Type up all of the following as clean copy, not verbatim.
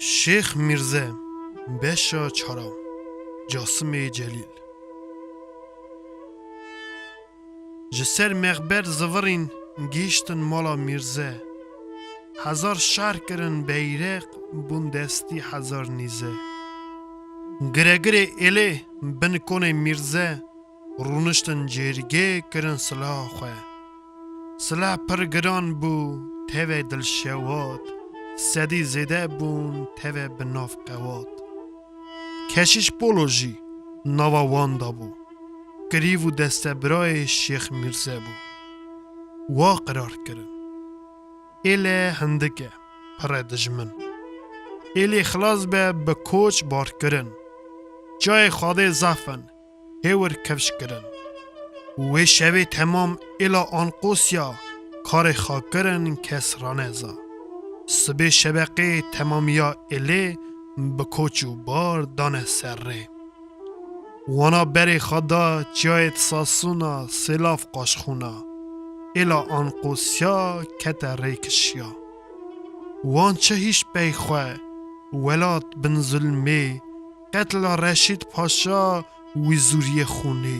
شیخ میرزه بشا چهارم جاسم جلیل جسر مغبر زورین گیشتن مالا میرزه هزار شهر کرن بیرق بون دستی هزار نیزه گره اله بن کنه میرزه رونشتن جرگه کرن سلاح خواه سلاح پر گران بو تیوه دل شواد سدی زده بون تیوه بناف قواد کشیش بولوژی نوا واندا بو گریو دست برای شیخ میرزه بو وا قرار کرن ایله هندگه پر دجمن ایله خلاص به کوچ بار کرن جای خاده زفن هیور کفش کرن و شوی تمام ایلا آنقوسیا کار خاکرن کسرانه زا سبه شبقه تمامیا ایله به کوچ و بار دانه سره وانا بری خدا جایت ساسونا سلاف قاشخونا ایلا آنقوسیا کت ریکشیا وان چه هیش بیخواه ولاد بن ظلمه قتل رشید پاشا و زوری خونه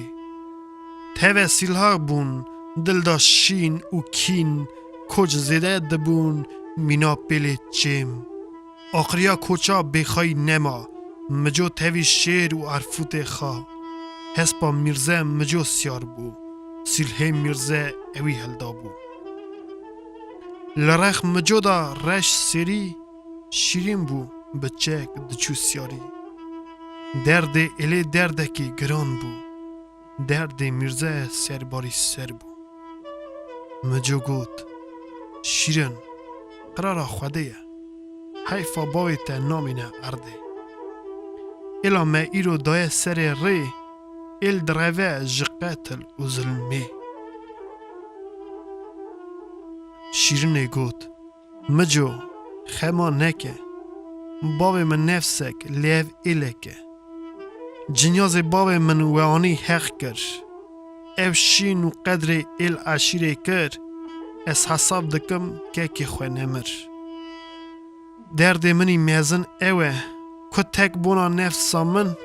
تیوه سیلها بون دل دا شین و کین کج زده دبون مینا پیل چیم آخریا کوچا بخوای نما مجو تیوی شیر و عرفوت خواه هسپا میرزه مجو سیار بو سیلهای میرزه اوی هلدا بو لرخ مجو دا رش سری شیرین بو بچک دچو سیاری درد الی دردکی گران بو درد میرزه سرباری سر بو مجو گوت شیرین قرارا خوده حیفا باوی تا نامینه ارده ایلا ما ایرو دای سر ری ایل دروه جقتل و ظلمه شیرین گوت مجو خما نکه باوی من نفسک لیو ایله که جنیاز باوی من وانی حق کر او شین و قدر ایل عشیره کر از حساب دکم که خواه نمر درد منی میزن اوه که تک بونا نفسا من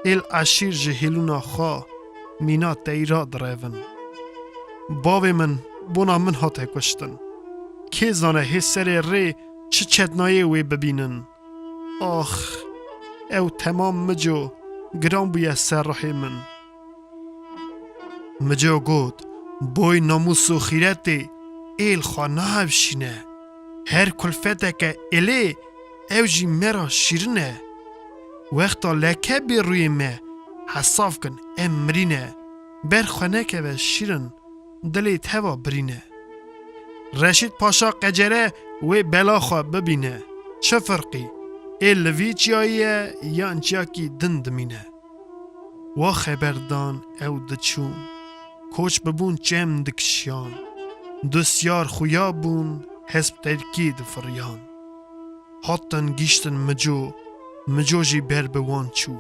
ایل عشیر جهیلونا خواه مینا تیرا دریون باوی من بونا من ها تکوشتن که زانه هی سر ری چه چتنایه وی ببینن آخ او تمام مجو گرام بویا سر رحی من مجو گود بوی ناموس و خیرت ایل خواه نهب شینه هر کلفته که ایلی او جی مرا شیرنه وقتا لکه بی روی مه حساف کن امرینه برخونه که و شیرن دلی توا برینه رشید پاشا قجره و بلا خواه ببینه چه فرقی ای لوی چیاییه یا انچیاکی دندمینه و خبردان او دچون کوچ ببون چم دکشیان دوسیار خویا بون حسب ترکید فریان حتن گیشتن مجو جی بر بوان چو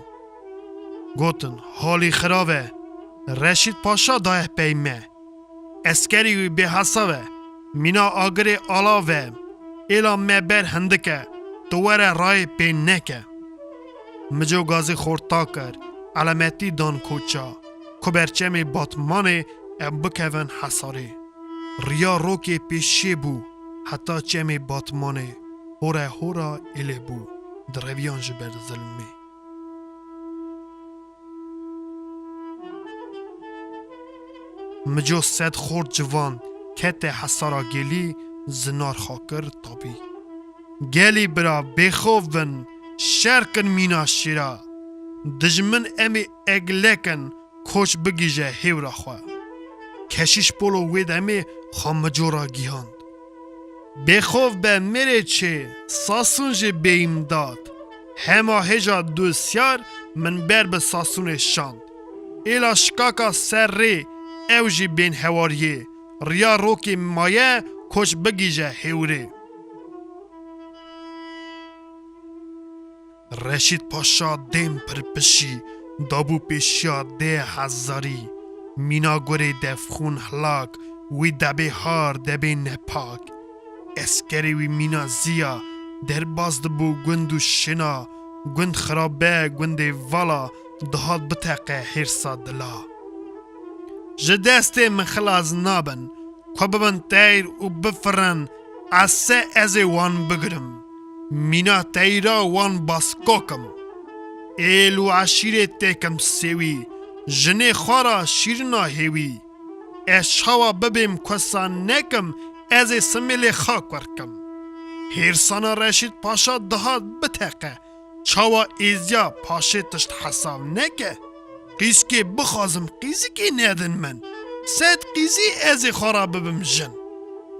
گوتن حالی خرابه رشید پاشا دایه پیمه اسکری وی به حسابه مینا آگری آلاوه ایلا مبر هندکه دواره رای پین نکه مجو گازی خورتا کر علامتی دان کوچا کبرچه باتمانه بکوین حساره ریا روکی پیشی بو حتی چه باتمانه هورا ایلی بو درویان جبر ظلمه مجو سد خورد جوان کت حسارا گلی زنار خاکر تابی گلی برا بخوفن شرکن مینا شیرا دجمن امی اگلکن کوچ بگیجه هیورا خواه کشیش پولو وید امی خامجورا گیهاند بخوف به میره چه ساسون جه بیم داد هما هجا دوسیار من بر به ساسون شاند ایلا شکاکا سر ری او جی بین هواریه ریا روکی مایه کوچ بگیجه هیوره رشید پاشا دیم پر پشی دابو پیشیا 10,000 مینا گوری دفخون هلاک وی دبی هار دبی نپاک اسکری وی مینا زیا در باز دبو گند و شنا گند خرابه گند والا دهات بتاقه هرسا دلا جدست من خلاص نابن که ببن تیر و بفرن عسه از وان بگرم مینا تیرا وان باسکوکم ایلو عشیره تکم سوی جنه خورا شیرنا هیوی اشهوا ببیم کسان نکم از سمیل خاک ورکم هیرسانا رشید پاشا دهات بتاقه چاوا ایزیا پاشه تشت حساب نکه قیس که بخوازم قیزی که ندن من سید قیزی از خورا ببیم جن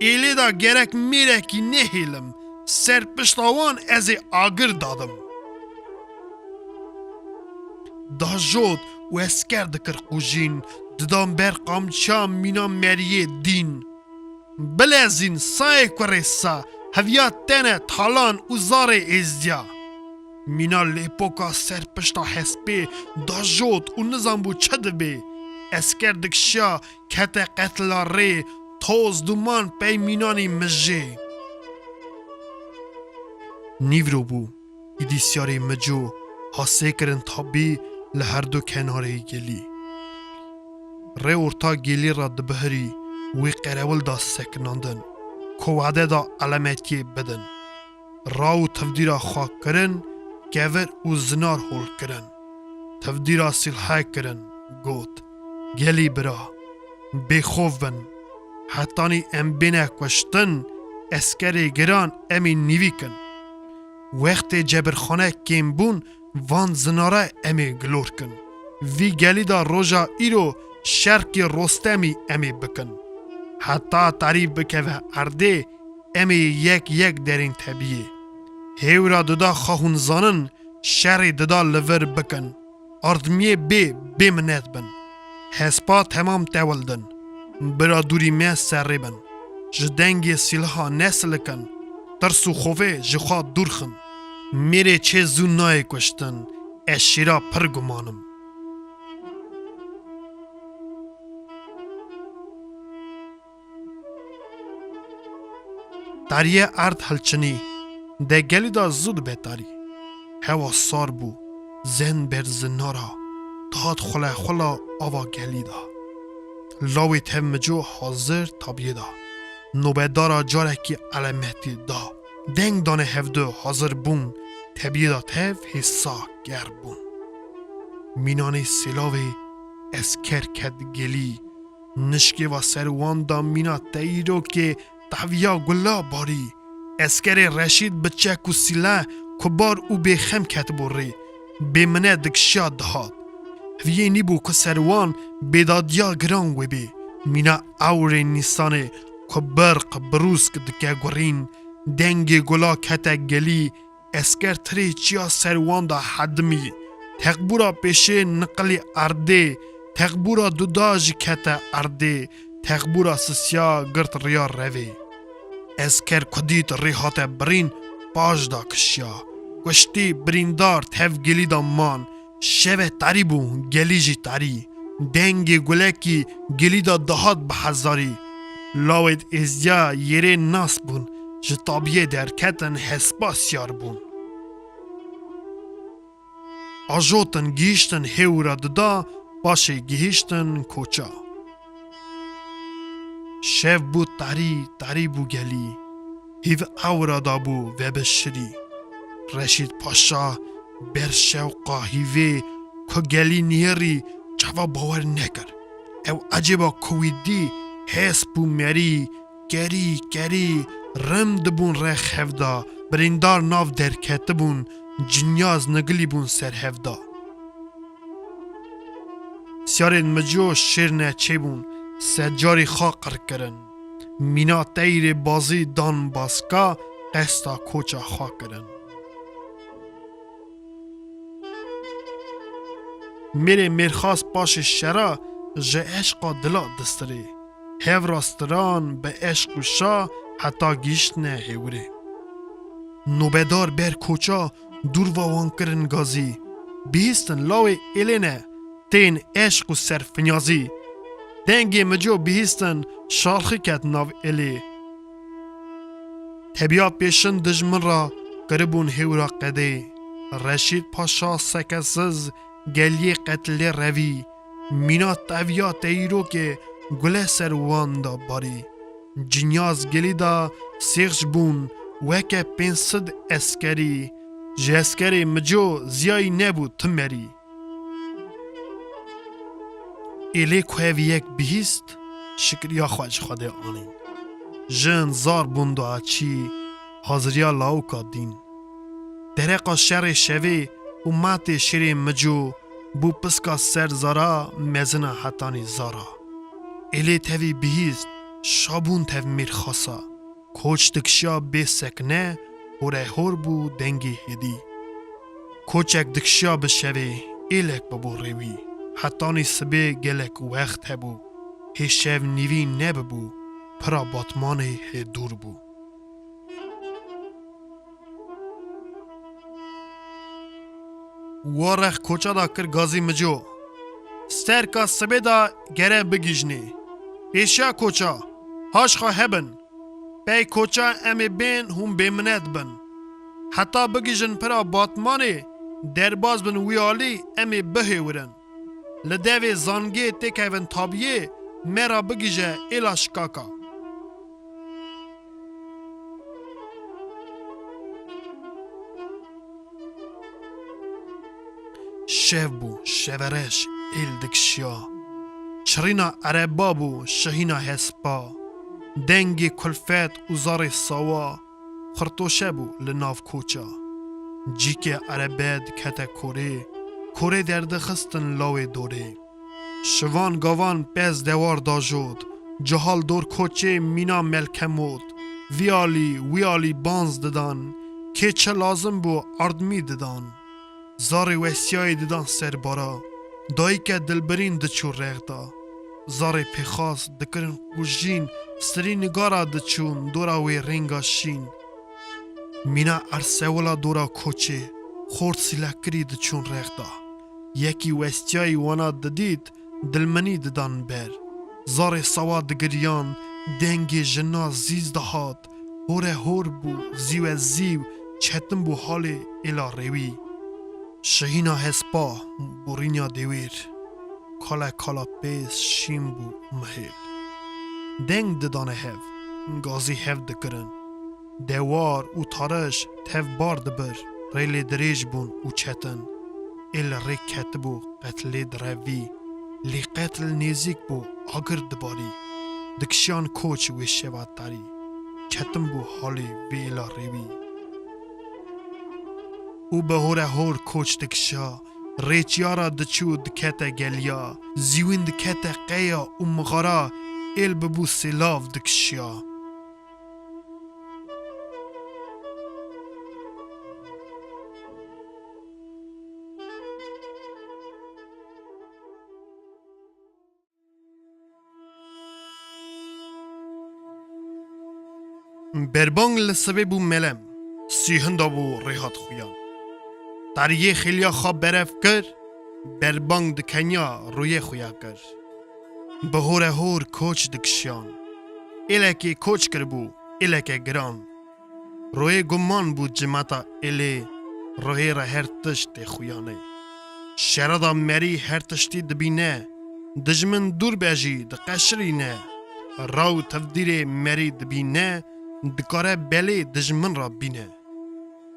ایلی دا گرک میرکی نهیلم سر پشتاوان از آگر دادم دا جود و اسکر دکر قوجین ددام بر قامچا مینا مریه دین بلازین سای کرسا هویات تنه تالان و زار ازدیا مینا لیپوکا سر پشتا حسبه دا جود و نظام بو چد بی اسکر دکشا کت قتلا ری توز دومان پی مینانی مجه نیورو بو ایدیسیاری مجو حاسه کرن تابی لهر دو کناره گلی ری ارتا گلی را دبهری وی قرول دا سکناندن کوعده دا علامتی بدن راو تفدیرا خاک کرن گور و زنار هول کرن تفدیرا سلحه کرن گوت گلی برا بخوف بن حتانی ام بینه کشتن اسکری گران امی نیوی کن وقت جبرخانه کم بون وان زناره امی گلور کن وی گلی دا روژا ایرو شرکی رستمی امی بکن حتی تعریف بکوه ارده امی یک درین طبیعه هیورا ددا خواهون زانن شر ددا لور بکن اردمیه بی منت بن حسپا تمام تولدن برا دوری می سر بن جدنگی سیلها نسل کن ترسو خوفه جخوا دورخن میره چه زونای کشتن اشیرا پر گمانم تاریه ارد هلچنی ده گلی دا زود بهتاری هوا سار بو زن بر زنارا داد خلا آوا گلی دا لاوی تمجو حاضر تابیه دا نوبدارا جارکی علامتی دا دنگ دانه هفدو حاضر بون تبیه دا تف حسا گر بون مینانی سلاوی اسکر کد گلی نشکی و سروان دا مینا تاییرو که تحویا گلا باری اسکر رشید بچه کو سیله کبار او بخم کت بوری بمنه دکشیا دهات ویه نیبو که سروان بیدادیا گران وی بی مینا اور نیسانه که برق بروز که دکه گورین دنگ گلا کت گلی اسکر تری چیا سروان دا حدمی تقبورا پیشه نقلی ارده تقبورا دوداج کت ارده تقبورا سسیا گرت ریا روی اسکر کدیت ریحات برین پاش دا کشیا گشتی بریندار تف گلی دا مان شوه تاری بو گلی جی تاری دنگ گلکی گلی دا دهات بحزاری لاوید ازیا یره ناس بون جتابیه درکتن حسبا سیار بون آجوتن گیشتن هیورا ددا باشه گیشتن کوچا شف بو تاری بو گلی هیو اورا دا بو و بشری رشید پاشا بر شوقا هیوه که گلی نیری جوا باور نکر او عجبا کویدی حس بو مری گری رم دبون رخ هفدا بریندار ناو درکت بون جنیاز نگلی بون سر هفدا سیارین مجو شیر چه بون سجاری خاقر کرن مینا تیر بازی دان باسکا قستا کوچا خاکرن میره میرخواست باش شرا جه عشقا دلا دستره هف راستران به عشق و شا حتی گیشت نه هیوره نوبدار بر کوچا دور وان کرن گازی بیستن لاوی ایلینه تین عشق و سرفنیازی دنگی مجو بیستن شالخی کت ناو ایلی تبیا پیشن دجمن را کربون هورا قده رشید پاشا سکسز گلیه قتل روی مینا تاویا تیرو که گله سروان دا باری جنیاز گلی دا سیخش بون وکه 500 اسکری جه اسکری مجو زیایی نبود تمری ایلی کوهوی یک بیست شکریا خواهش خواده آنین جن زار بوندو آچی حاضریا لاوکا دین درقا شر شوی و مات شیر مجو بو پسکا سر زارا مزنا حتانی زارا ایلی تاوی بیست شابون تاو میر خاصا کوچ دکشیا بی سکنه هوره هور بو دنگی هدی کوچک دکشیا بشوی ایلک ببو روی حتانی سبه گلک وقت هبو هشو نیوی نببو پرا باتمانه دور بو وارخ کوچا دا کر گازی مجو ستر کا سبه دا گره بگیجنی پیشا کوچا هاش خواه هبن بی کوچا امی بین هم بیمند بن حتی بگیجن پرا باتمانه درباز بن ویالی امی بهورن لدوی زانگی تکیون تابیه مرا بگیجه ایلا شکاکا شف بو شورش ایل دکشیا چرینا عربا بو شهینا هسپا دنگی کلفت اوزار سوا خرطوشه بو لناف کوچا جیک عربید کتا کوره درد خستن لاوی دوره شوان گاوان پز دوار داجود جهال دور کوچه مینا ملکمود ویالی بانز ددان که چه لازم بو اردمی ددان زار وسیای ددان سر بارا دایی که دلبرین دچو رغ دا زار پیخاس دکرن خوشین سری نگارا دچون دورا وی رنگا شین مینا عرصه ولا دورا کوچه خورد سیلکری دچون رغ دا یکی وستیای وانا ددید دلمنی ددان بر زار سوا دگریان دنگی جنا زیز دهات هور بو زیو چتن بو حال ایلا روی شهینا هسپا بورینیا دیویر کالا پیس شیم بو مهیل دنگ ددانه هف گازی هف دکرن دوار و تارش تف بار دبر ریل دریج بون و چتن ایل ری کتبو قتل دروی لی قتل نیزیک بو آگر دباری دکشیان کوچ وی شوات داری چتن بو حالی ویلا روی او به هور کوچ دکشا ریچیارا دچو دکتا گلیا زیوین دکتا قیا و مغارا ایل ببو سلاف دکشیا بربانگ لسبه بو ملم سیهندا بو ریحات خویان تاریه خیلیا خواب برف کر بربانگ دکنیا روی خویا کر به هور کوچ دکشیان ایلکی کوچ کر بو ایلکی گران روی گمان بو جماتا ایلی روی را هر تشت خویانه شرادا مری هر تشتی دبینه دجمن دور بیجی دقشری نه راو تفدیر مری دبینه دکاره بلی دجمن را بینه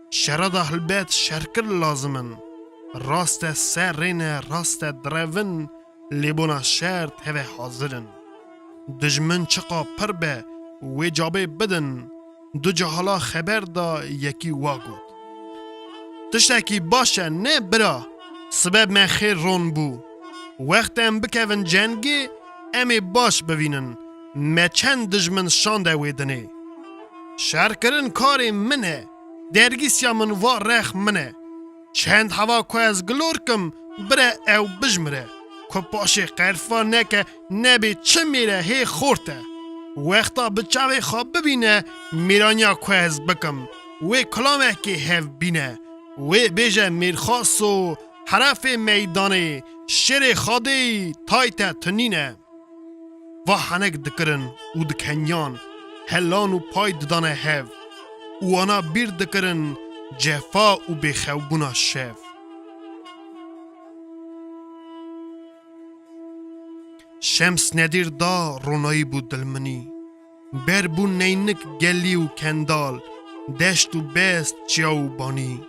شرادا هلبت شرکر لازمن راست سر رینه راست درون لیبونا شرط هوه حاضرن دجمن چقا پر به وی جابه بدن دو جهالا خبر دا یکی واگود تشتاکی باشه نه برا سبب من خیر رون بو وقت ام بکوین جنگی امی باش ببینن ما چند دجمن شانده ویدنه شرکرن کاری منه درگیسیا من وار رخ منه چند هوا که از گلور کم بره او بجمره که پاشه قرفا نکه نبی چه میره هی خورته وقتا بچاوی خواب ببینه میرانیا که از بکم وی کلامه که هف بینه وی بیجه میرخواست و حرف میدانه شیر خاده تایت تنینه و حنک دکرن و دکنیان هلان و پای ددانه هف و آنا بیر دکرن جفا و بخوبونا شف. شمس ندیر دا رونایی بود دلمنی، بر بو نینک گلی و کندال، دشت و بست چیاو بانی.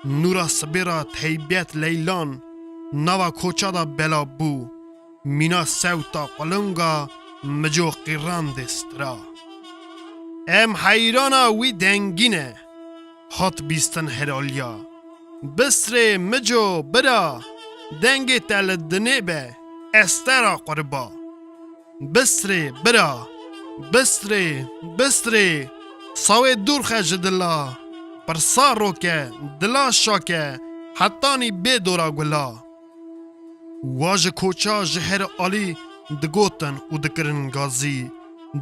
نورا سبیرا تیبیت لیلان، نوا کوچا دا بلا بو، مینا سوتا قلنگا مجو قیران دسترا. ام حیرانا وی دنگینه، هات بیستن هرالیا. بسره مجو برا، دنگ تل دنبه، استرا قربا. بسره برا، بسره ساوی دور خج دلا، پرسا روکه دلا شاکه حتانی بی دورا گلا. واج کوچا جهر آلی دگوتن و دکرن گازی،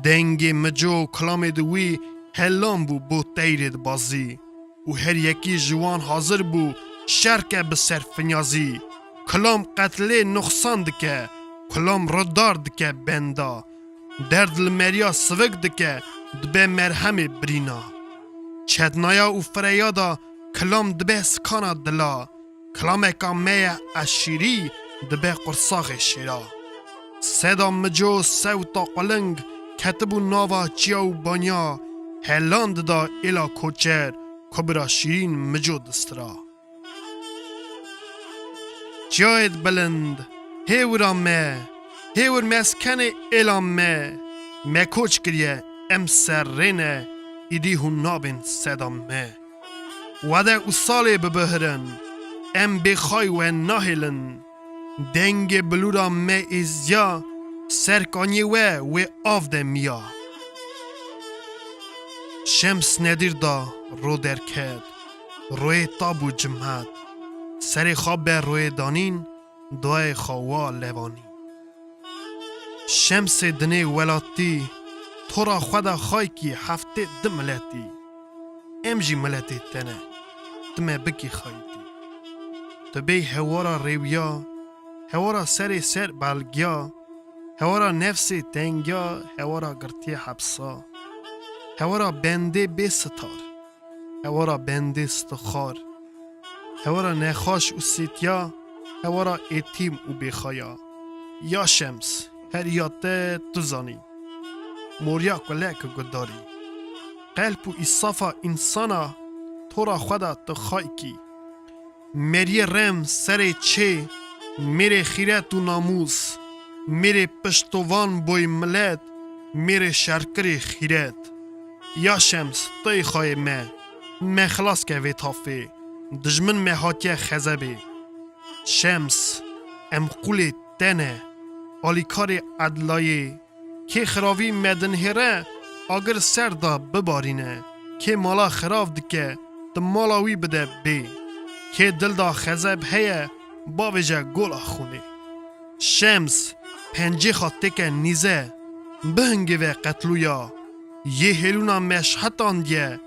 دنگ مجو کلام دوی هلان بو بو تیرد بازی. و هر یکی جوان حاضر بو شرکه بسر فنیازی، کلام قتل نقصان دکه، کلام ردار دکه بندا. درد المریا سوگ دکه دبه مرهم برینا. چدنایا و فریادا کلام دبه سکانا دلا، کلام اکامه اشیری دبه قرصاغ شیرا. صدا مجو سوتا قلنگ کتبو ناوا چیاو بانیا، هلاند دا ایلا کوچر کبرا شیرین مجو دسترا. جاید بلند هیورا مه، هیور مسکن ایلا مه، مکوچ کریه ام سر رینه ایدی هون نابین صدا مه. وده او ساله ببهرن ام بخوای و ناهلن، دنگ بلورا مه ازیا سرکانی و آف ده میا. شمس ندیر دا رو در کد، روی تابو جمعت، سر خواب به روی دانین دوای خوا لوانی. شمس دنه ولاتی تو را خدا خواهی کی هفته ملتی، امجی ملتی تنه دمه بکی خواهیدی. تو بی هوارا ریویا، هوارا سر بلگیا، هوارا نفسی تنگیا، هوارا گرتی حبسا، هوارا بنده بی ستار، هوارا بنده استخار، هوارا نخاش و سیتیا، هوارا ایتیم و بخایا. یا شمس هر یاته تزانی، موریا کلک گداری، قلب و اصافا انسانا تو را خدا تخوای کی. میری رم سر چه، میره خیرت و ناموس، میره پشتوان بوی ملت، میره شرکر خیرت. یا شمس توی خواه من خلاص که وی تافه، دجمن من حاکه خزبه. شمس ام قول تنه آلیکار عدلایه، که خراوی مدن هره اگر سردا ببارینه، که مالا خراف دکه ده مالاوی بده بی، که دل دا خزب هیه باویجه گل آخونه. شمس پنجه خاطه که نیزه بهنگه و قتلویا، یه هلونا مشهتان دیه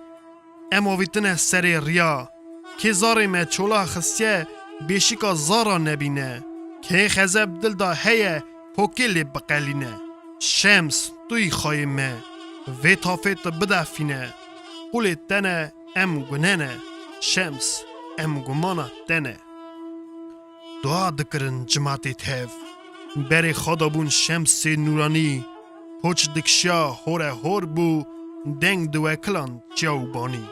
اما ویتنه سر ریا، که زاره ما چولا خسیه بیشیکا زارا نبینه، که خزب دل دا هیه پوکلی بقلینه. شمس توی خواهی ما وی تافت بدفینه، قول تنه ام گننه، شمس ام گمانه تنه. دعا دکرن جماعتی تیف بری خدا بون شمس نورانی، پوچ دکشیا هوره هور بو دنگ دوه کلان چاو بانی.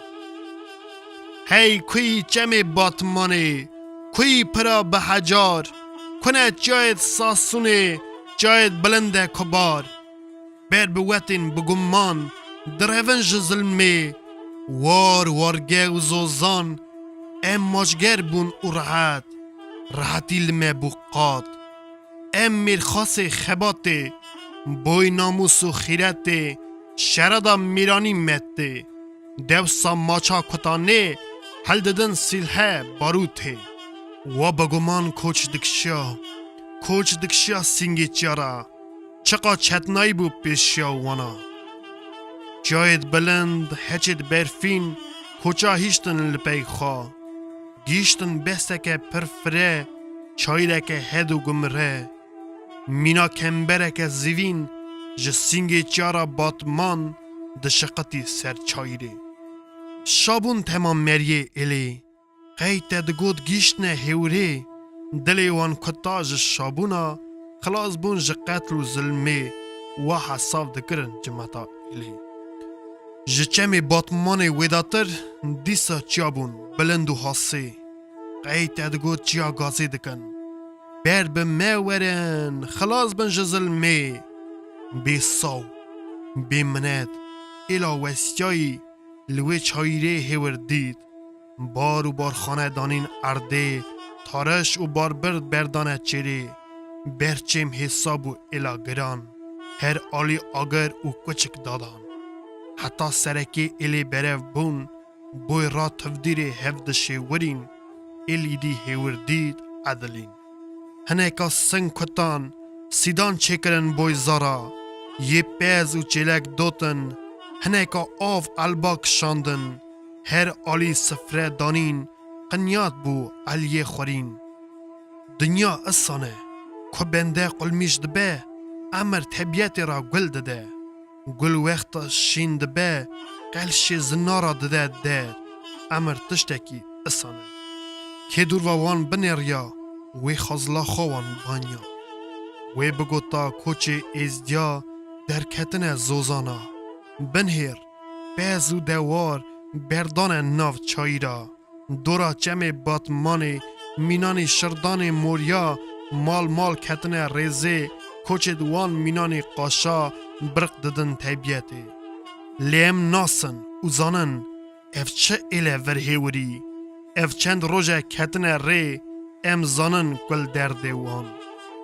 هی کوی چمی باتمانی، کوی پرا به حجار، کنه جایت ساسونه جایت بلنده کبار. بر بوتین بگمان درهونج ظلمه، وارگه و زوزان ام ماجگر بون و راحتی لمه بوقات. ام میرخاس خباته بوی ناموس و خیرته، شردا میرانی مته، دوسا ماچا کتانه حل ددن سیلحه باروته. و بگمان کوچ دکشیا سینگی چیارا، چقا چتنایی بو پیشیا وانا. جایت بلند هچت برفین کوچا هیشتن لپی خواه، گیشتن بستکه پرفره چایرکه هدو گمره. مینا کمبرکه زیوین جسینگی چیارا باتمان دشقتی سر چایره. شابون تمام مریه الی قیت دگود گیشتنه هوری دلی وان کتاج شابونا خلاص بون جقتل و ظلمه و حساب دکرن جمعتا الی جچمی باتمان ویداتر دیسا چیابون بلند و حاسی قیت دگود چیا گازی دکن بر به مورن خلاص بن ظلمه بی ساو بی منت الا وستیایی لوی چایره هور دید بار و بار خانه دانین ارده تارش و بار برد بردانه چیره برچم حساب و الا گران هر آلی آگر و کچک دادان حتی سرکی الی برف بون بوی را تفدیر هفدشه ورین الی دی هور دید عدلین هنکا سنگ کتان سیدان چکرن بوی زارا یه پیز و چلک دوتن هنکا آف الباک شاندن هر آلی سفره دانین قنیات بو علیه خورین دنیا اسانه که بنده قلمیش دبه امر طبیعت را گل دده گل وقت شین دبه قلش زنارا دده ده امر تشتکی اسانه که دور وان بنریا وی خزلا خوان بانیا وی بگوتا کوچه ازدیا در کتن زوزانا بنهیر بیز و دوار بردان ناو چایی را دورا چم باتمان مینانی شردان موریا مال کتن ریزه کوچه دوان مینانی قاشا برق ددن طبیعته لیم ناسن و زانن اف چه ایله ورهیوری اف چند روژه کتن ری ام زانن گل درده وان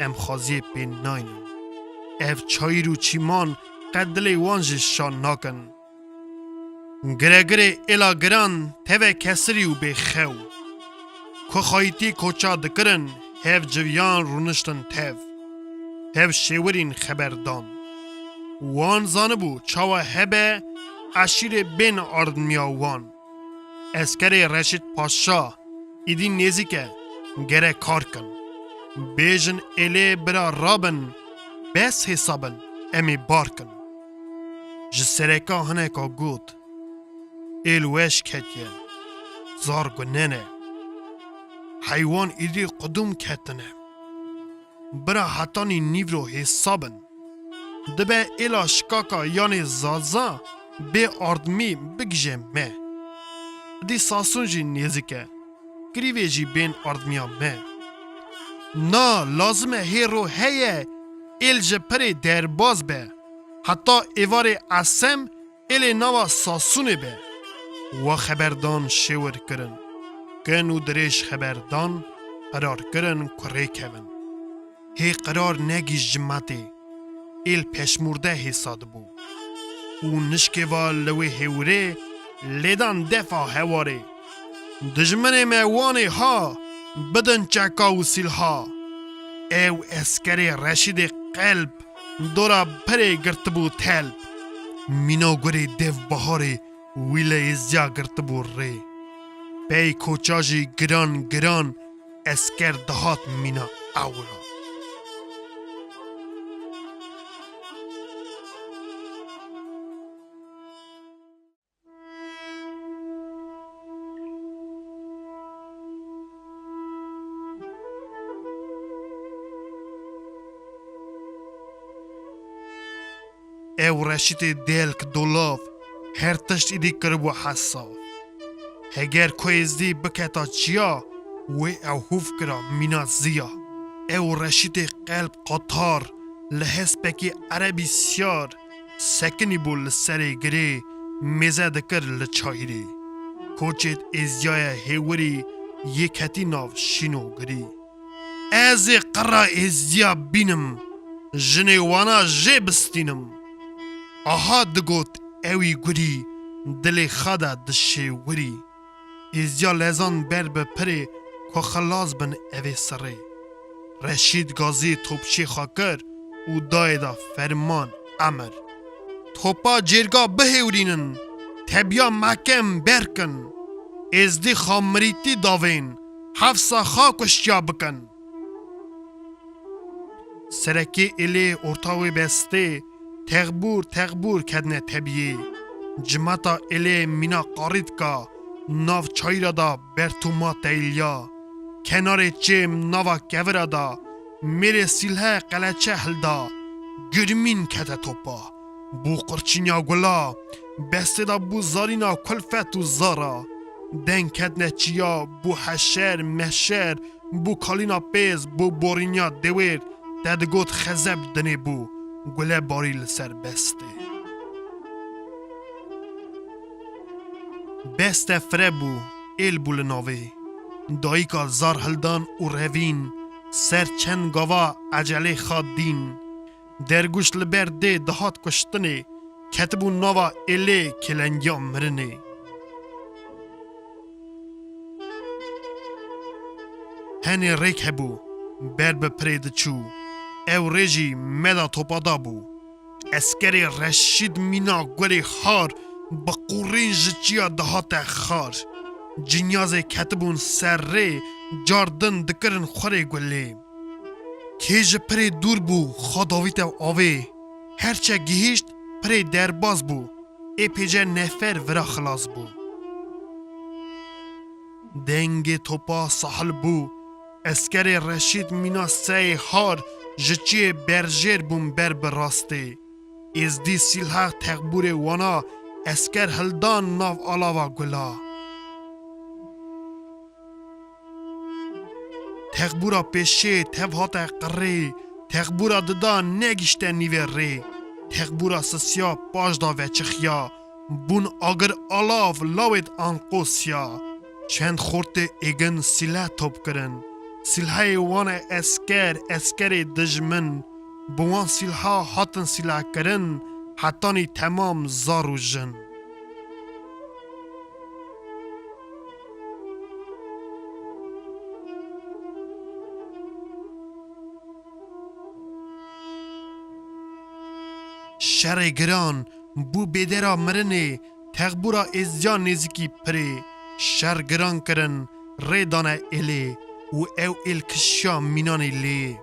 ام خازی پین ناینن اف چایی رو چیمان قدلی وانج شان ناکن گره الا گران تیوه کسری و بخو که خایتی کوچا دکرن هف جویان رونشتن تیو هف شورین خبردان وان زانبو چاوا هبه عشیر بین آردمیا وان اسکر رشید پاشا ایدی نیزیکه گره کار کن بیجن الی برا رابن بس حسابن امی بار کن جسرکا هنکا گود ایلوش کتیه زار گننه حیوان ایدی قدوم کتنه برا حتانی نیورو حسابن دبه ایلا شکاکا یعنی زازا به آردمی بگجه مه دی ساسون جی نیزیکه گریوی جی بین آردمیا مه نا لازمه هیرو هیه ایل جه پره درباز به حتی ایوار اسم ایل نوا ساسونه به و خبردان شور کرن کن و دریش خبردان قرار کرن کره کون هی قرار نگیش جمعته ایل پشمورده حساد بو او نشکوا لوی هوره لیدان دفع هواره دجمن موانی ها بدن چکا و سیل ها او اسکری رشید قلب دورا پره گرتبو تلب مینا گره دف بهاره ویله ازیا گرتبو ری پی کوچاجی گران اسکر دهات مینا اورا او رشید دلک دولاف هر تشت ایدی کربو حساف هگر کویزدی بکتا چیا و او هوف کرا مینا زیا او رشید قلب قطار لحس پکی عربی سیار سکنی بو لسر گری میزه دکر لچایری کوچید ازیای هیوری یکتی ناو شینو گری از قرا ازیا بینم جنیوانا جه بستینم آها دگوت اوی گری دل خدا دشه وری ازیا لزان بر بپره که خلاص بن اوی سره رشید گازی توپچی خاکر و دایدا فرمان امر توپا جرگا بهورینن تبیا محکم برکن ازدی خامریتی داوین حفظا خاکشیا بکن سرکی الی ارتاوی بسته تغبور کدنه طبیعی جمتا الی مینا قارید کا ناو چای را دا برتوما تیلیا کنار چیم ناوا کور دا میره سیله قلچه هلدا گرمین کته توپا بو قرچینیا گلا بسته دا بو زارینا کلفت و زارا دن کدنه چیا بو حشر مشر بو کالینا پیز بو بورینیا دویر ددگوت خزب دنه بو گله باری لسر بسته بسته فره بو ایل بو لناوه دایی که زار هلدان و روین سر چند گاوا عجله خواد دین درگوش لبر ده دهات کشتنه کتبو ناوا ایله کلنگیا مرنه هنه ریک هبو بر بپرید چو او ریجی مدا توپادا بو اسکری رشید مینا گوری خار با قورین جچیا دهات خار جنیاز کتبون سر ری جاردن دکرن خوری گولی کیج پری دور بو خداویت آوه هرچه گیهشت پری درباز بو ای پیجه نفر ورا خلاص بو دنگ توپا ساحل بو اسکر رشید مینا سی هار جچی برجر بوم بر براسته از دی سیلها تقبور وانا اسکر هلدان ناو آلاوا گلا تقبورا پیشه تفهات قره تقبورا ددا نگشته نیوه ره تقبورا سسیا پاجدا و چخیا بون آگر آلاو لاوید آنقوسیا چند خورت ایگن سیله توب کرن سیلهای وان اسکر دجمن بوان سیلها هاتن سیله کرن حتانی تمام زارو جن شر گران بو بیدرا مرنه تغبورا ازجا نزکی پره شر گران کرن ریدانه اله و او ال کشا مینانه لی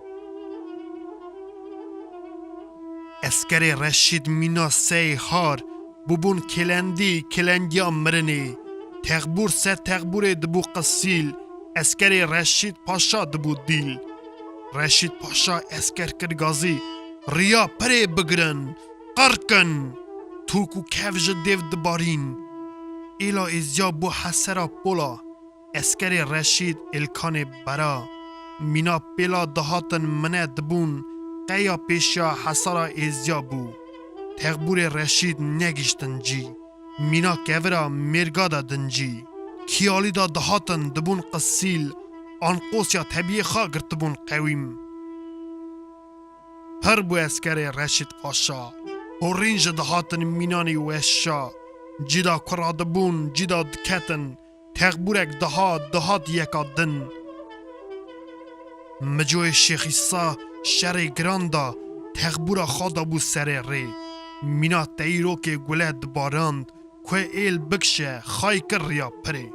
اسکر رشید مینا سی هار ببون کلندیا مرنه تغبور سر تغبور دبو قصیل اسکر رشید پاشا دبو دیل رشید پاشا اسکر کرگازی ریا پره بگرن قرکن توکو کفج دیو دبارین ایلا ازیا بو حسرا پولا اسکر رشید الکان برا مینا پیلا دهاتن منه دبون قیا پیشا حسرا ازیا بو تغبور رشید نگشتن جی مینا کورا مرگادا دنجی کیالی دا دهاتن دبون قسیل آنقوس یا طبیعی خواه گرتبون قویم هر بو اسکر رشید پاشا و رینج دهاتن مینانی وشا جدا کرادبون جدا دکتن تغبورک دهات یکا دن مجوی شیخیسا شر گراندا تغبورا خوادا بو سر ری مینا تیرو که گله دباراند که ایل بکشه خای کر ریا پره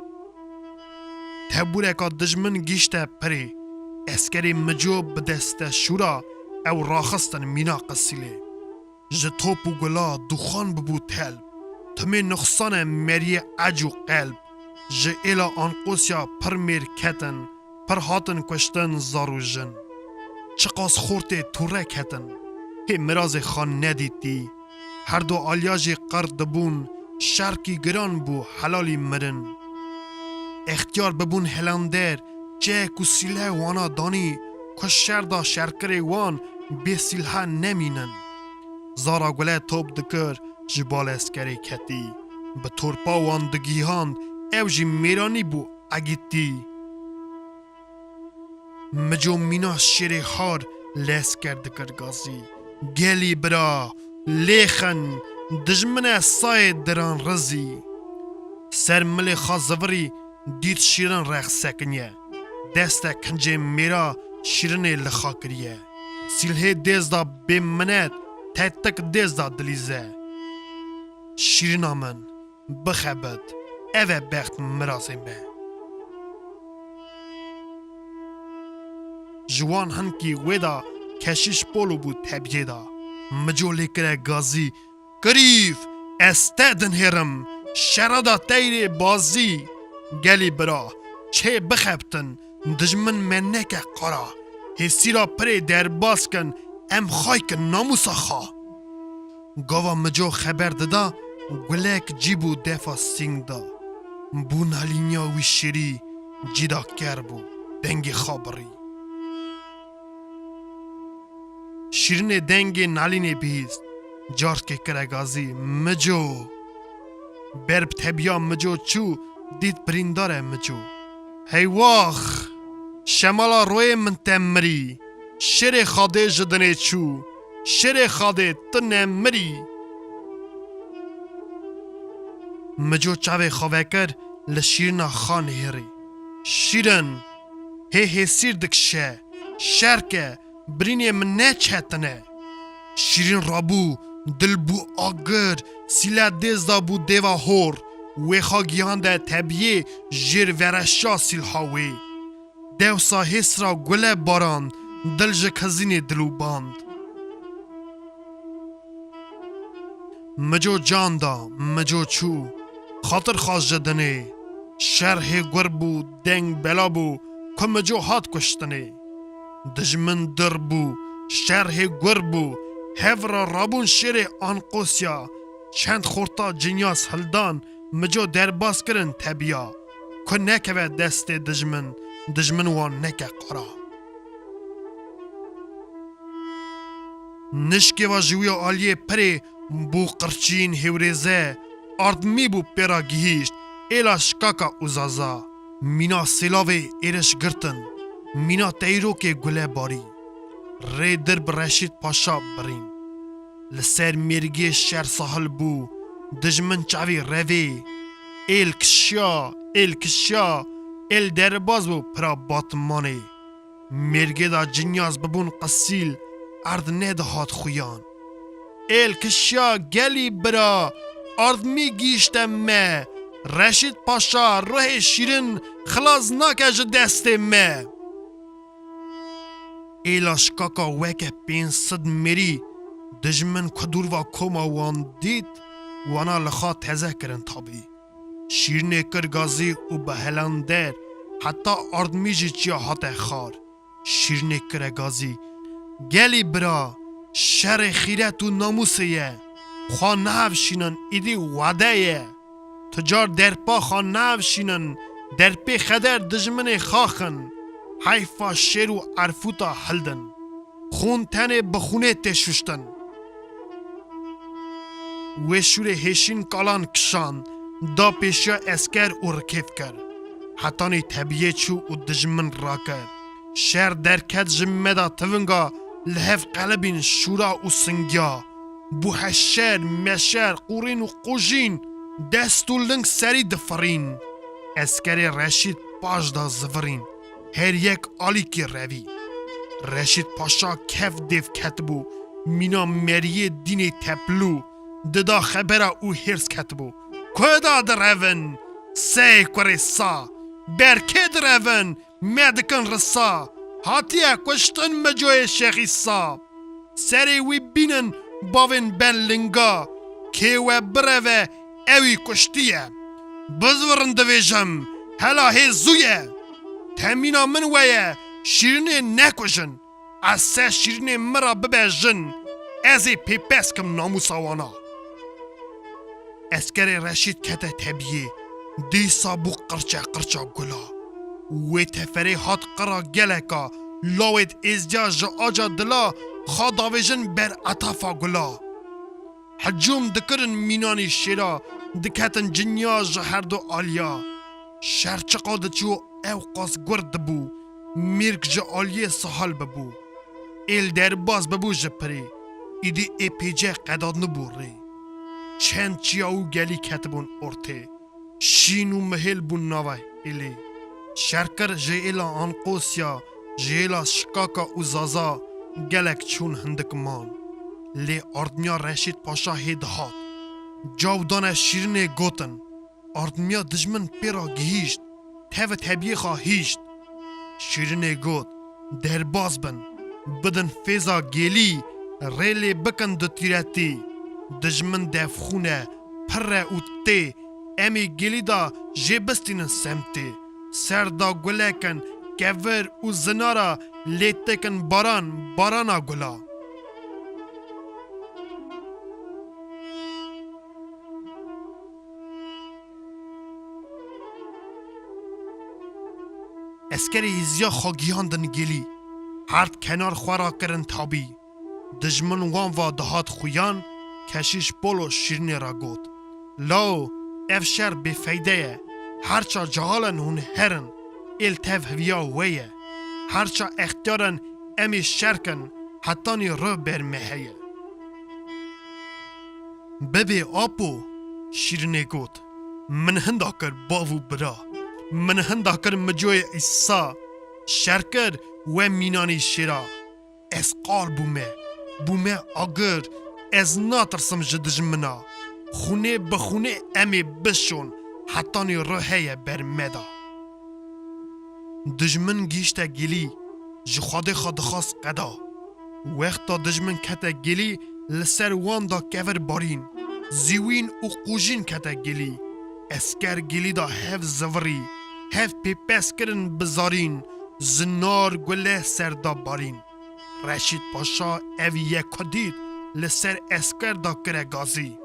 تغبورکا دجمن گیشته پره اسکری مجو بدست شورا او راخستن مینا قسیله جتوپ و گلا دخان ببو تلب تمه نقصان مری عجو قلب جه ایلا آنقوسیا پر میر کتن پر هاتن کشتن زارو جن چقاس خورت توره کتن هی مراز خان ندیدی هر دو آلیاجی قرد بون شرکی گران بو حلالی مرن اختیار ببون هلاندر چه کو سیله وانا دانی کش شردا شرکر وان به سیلها نمینن زارا گله توب دکر جبال اسکری کتی به تورپا وان دگیهاند او جی میرانی بو اگیتی مجو مینا شیر خار لیس کرد کرگازی گلی برا لیخن دجمن سای دران رزی سر ملی خازوری دید شیرن رخ سکنیه دست کنجه میرا شیرن لخا کریه سیله دیز دا بمنت تک دیز دا دلیزه شیرین آمن بخبد اوه بخت مرازمه جوان هنکی ویدا کشیش پولو بود طبیعه دا مجو لیکره گازی قریف استدن هرم شردا تیر بازی گلی برا چه بخبتن دجمن منک قرا هسی را پر در باز کن ام خای کن ناموسا خوا گاوا مجو خبر دادا گلک جیبو دفا سینگ دا بو نالینیا وی شیری جیدا کر بو دنگ خابری شیرین دنگ نالین بیست جار که کرگازی مجو برب تبیا مجو چو دید برینداره مجو هی واخ شمالا روی من تمری شر خاده جدنه چو شر خاده تنه مری مجو چاوه خواه کر لشیرنا خان هری شیرن هی سیر دکشه شرکه برینی من نه چهتنه شیرین رابو دل بو آگر سیلا دیز دا بو دیوا هور ویخا گیان ده طبیعه جیر ورشا سیل هاوی دیوسا حس را گله باران دل جه کزین دلو باند مجو جان دا مجو چو خاطر خواست جدنه شرح گر بو دنگ بلا بو که مجو هات کشتنه دجمن در بو شرح گر بو هفرا رابون شیر آنقوسیا چند خورتا جنیاس هلدان مجو درباس کرن تبیا که نکوه دست دجمن وان نکه قرا نشکی و جوی آلیه پره بو قرچین هوریزه آردمی بو پیرا گیهشت ایلا شکاکا اوزازا مینا سلاوه ایرش گرتن مینا تیرو که گله باری ری درب رشید پاشا برین لسر میرگی شهر ساحل بو دجمن چاوی روی ایل کشیا ایل درباز بو پرا باتمانه میرگی دا جنیاز ببون قسیل ارد نده هات خویان ایل کشیا گلی برا ارد می گیشتم مه رشید پاشا روح شیرین خلاص ناکج دست مه ایلاش کاکا وکه 500 میری دجمن کدور و کما وان دید وانا لخا تزه کرن تابی شیرنه کرگازی و بهلان در حتی اردمیجی چیا حتی خار شیرنه کرگازی گلی برا شر خیرت و ناموسیه خواه نهفشینن ایدی وعده تجار درپا خواه نهفشینن درپی خدر دجمن خاخن حیفا شیر و عرفوتا هلدن خون تنه بخونه تشوشتن و شور هشین کالان کشان دا پیشیا اسکر و رکیف کر حتانی طبیعه چو و دجمن را کر شهر درکت جمعه دا تونگا لحف قلبین شورا و سنگیا بو هشر مشر قورین و قوجین دست و لنگ سری دفرین اسکر رشید پاش دا زفرین هر یک آلی که روی رشید پاشا کف دیف کتبو مینا مریه دین تپلو ددا خبره او هرس کتبو کدا درون سی کره سا برکه درون مدکن رسا هاتیه کشتن مجوی شیخی سا سری وی بینن باوین بن لنگا که و بروه اوی کشتیه بزورن دویجم هلا هی زویه تمینا من ویه شیرینه نکشن از سه شیرینه مرا ببجن ازی پیپس کم ناموساوانا اسکر رشید کته طبیعه دیسا بو قرچا گلا و تفره هات قرا گلکا لاوید ازجا آجا دلا خاداویجن بر اطافا گلا حجوم دکرن مینانی شیرا دکتن جنیا هر دو آلیا شرچقا دچو او قاس گرد بو میرک جا آلیه سحال ببو ایل در باز ببو جپری ایدی ای پیجه قداد نبو ری چند چیاو گلی کتبون ارته شینو محل بون نوای ایلی شرکر جیلا آنقوسیا جیلا شکاکا و زازا گلک چون هندک مان لی اردمیا رشید پاشا هید هات جاودان شیرین گوتن اردمیا دجمن پیرا گهیشت تاو طبیعه خواهیشت شیرین گوت در باز بن بدن فیزا گلی ریلی بکن دو تیرتی دجمن دفخونه پر او تی امی گلی دا جبستین سمتی سر دا گلکن کور او زنارا لیتکن بارانا گلا اسکری هیزیا خاگیاندن گلی هرد کنار خورا کرن تابی دجمن وان و دهات خویان کشیش بولو شیرنی را گود لاو افشار بفیده هرچا جهالن هون هرن التف هویا ویه هرچا اختیارن امی شرکن حتانی رو برمهیه ببی آپو شیرنی گود من هندا کر باوو برا من هندا کر مجوی ایسا شرکر و مینانی شیرا از قال بومه آگر از ناترسم جدجمنا خونه بخونه امی بشون حتانی روحیه برمدا دجمن گیشتا گلی جخواده خواست قدا وقتا دجمن کتا گلی لسر وان دا کور بارین زیوین و قوجین کتا گلی اسکر گلی دا هف زوری هف پیپس کرن بزارین زنار گله سر دا بارین رشید پاشا اویه کدید لسر اسکر دا کره گازی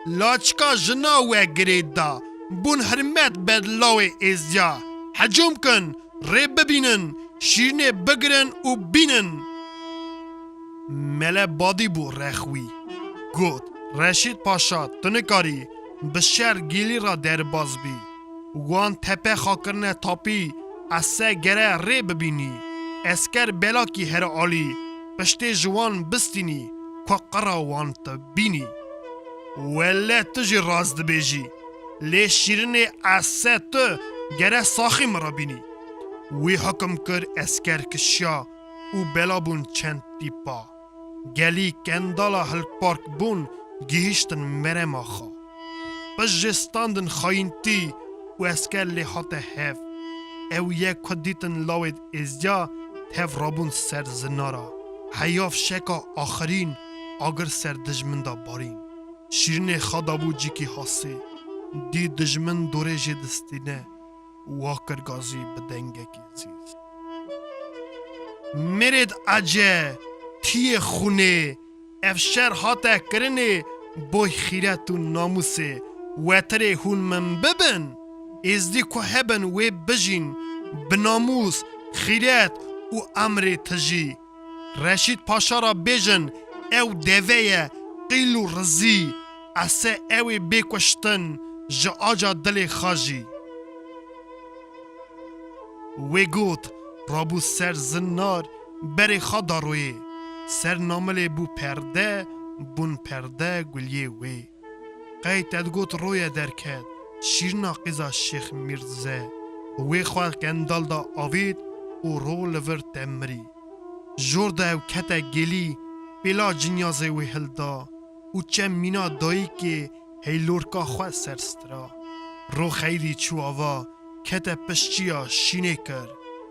لاچکا جنا و گرید دا بون حرمت بد لاو ازیا حجوم کن ری ببینن شیرنه بگرن و بینن مله بادی بو رخوی گود رشید پاشا تنکاری بشر گیلی را در باز بی وان تپه خاکرنه تاپی اسه گره ری ببینی اسکر بلا کی هر عالی پشت جوان بستینی که قرا وان تبینی ولی تجی راز دبیجی لی شیرنی اسه تو گره ساخی مرا بینی وی حکم کر اسکر کشیا و بلا بون چند تیپا گلی کندالا هل پارک بون گیشتن مره ماخا پس جستاندن خاین تی و اسکر لی حات هف او یک کدیتن لاوید ازیا تف رابون سر زنارا حیاف شکا آخرین آگر سر دجمن دا بارین شیرین خادابو جیکی حاسه دی دجمن دوره جی دستینه واکر گازی بدنگه کی زیز مرد عجه تی خونه افشار حاته کرنه بای خیرت و ناموسه وطره هون من ببن ازدی که هبن و بجین بناموس خیرت و امر تجی رشید پاشا را بیجن او دویه قیل و رزی اسه اوی بکشتن جا آجا دل خاجی وی گوت رابو سر زنار بری خدا روی سر نامل بو پرده بون پرده گلیه وی قیت گوت روی درکد شیرنا قیزا شیخ میرزه وی خواه کندال دا آوید و رو لور تمری جورده و کتا گلی بلا جنیازه وی هلدا و چه مینا دایی که هیلورکا خواه سرسترا رو خیلی چواوا کتا پشچیا شینه کر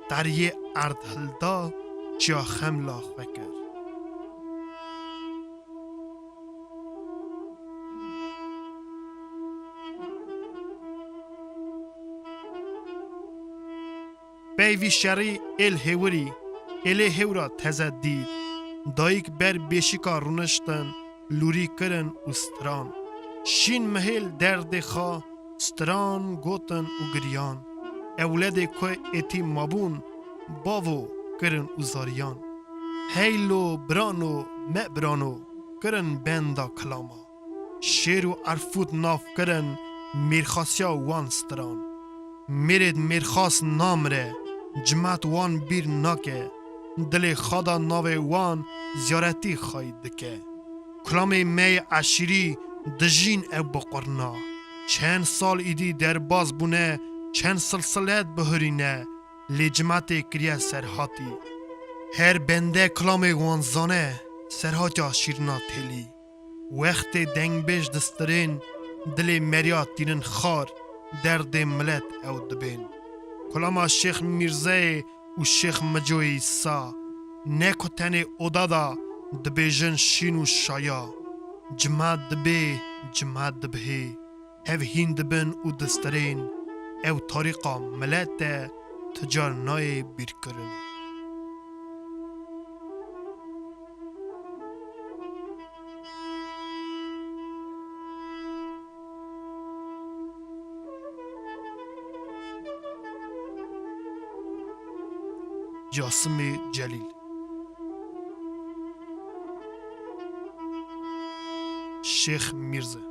در یه ارد هلدا چیا خملا خواه کر بیوی شری هوری هورا تزد دید دایک بر بیشیکا رونشتن لوری کرن استران شین مهل درد خوا ستران گوتن و گریان اولاد که ایتی مابون باو کرن اوزاریان هیلو برانو مبرانو کرن بندا کلاما شیر و عرفوت ناف کرن میرخاسیا وان ستران میرد میرخاس نامره جماعت وان بیر ناکه دل خدا ناوه وان زیارتی خواهید دکه کلام می عشیری دجین او بقرنا چند سال ایدی در باز بونه چند سلسلت بهرینه لی جماعت کریا سرحاتی هر بنده کلام وان زانه سرحاتی شیرنا تیلی وقت دنگ بیش دسترین دل مریات دینن خار درد ملت او دبین کلام شیخ میرزه و شیخ مجوی سا نکو تن اودادا دبیجن شین و شایا جماد دبی جماد دبهی هف هین دبن و دسترین او طریقا ملت تجار نای بیر کرن جاسم جلیل شیخ میرزا